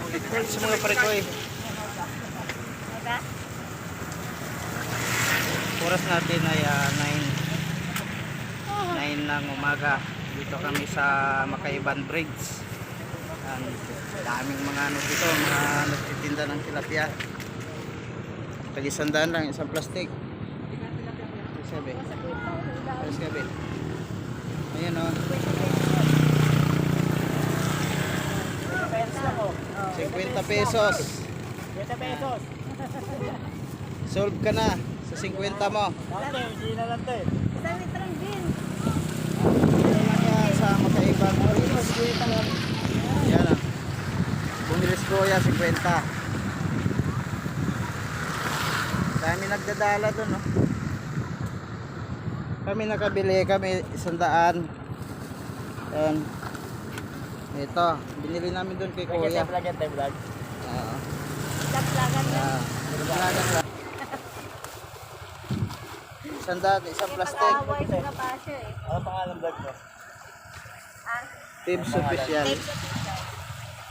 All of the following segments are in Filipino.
Sa mga parekoy. Oras natin ay 9 ng umaga. Dito kami sa Makaiban Bridge. Ang daming mga ano dito, mga nagtitinda ng tilapia. Tag-100 lang, isang plastic. Sabi. Sabi. Ayan o. 50 pesos. 50 pesos. Solve ka na sa 50 mo. Hindi na lang ito eh. Isang litrang gin. Yan sa Makaiban Bridge. Yan o. Bumilis ko yan, 50. Dami nagdadala dun, no? Kami nakabili, kami 100. Yan. Ito, binili namin dun kay Kuya. Vlog yan tayo vlog. Oo. Laglagan na. Vlogan lang. 100, isang plastic. Pag-away sa kapasyo eh. Ano pangalan vlog mo? Ah, Tips official. tapes official.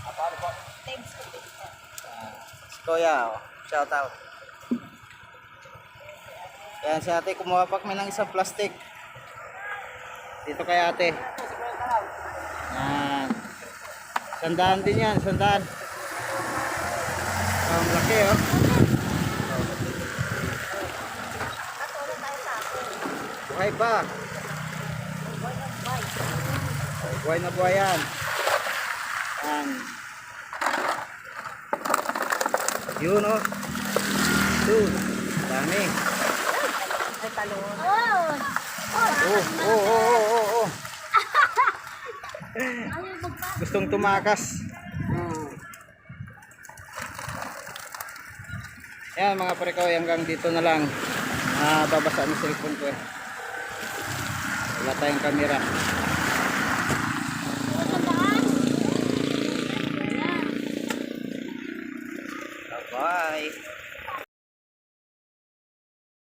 Paano po? Tapes official. Si Kuya, oh. Shout out. Yan si ate, kumuha pa kami ng isang plastic. Dito kay ate. Yan. 100 din yan, 100. Ang laki oh. Atulong tayo sa akin. Buhay pa. Buhay na buhay yan. Yan. Yun oh. Yun. Dami. Ay, talon. Oh! Oh. Gustong tumakas. Yan mga parekoy, hanggang dito na lang. Babasa ang cellphone ko eh. Wala tayong kamera.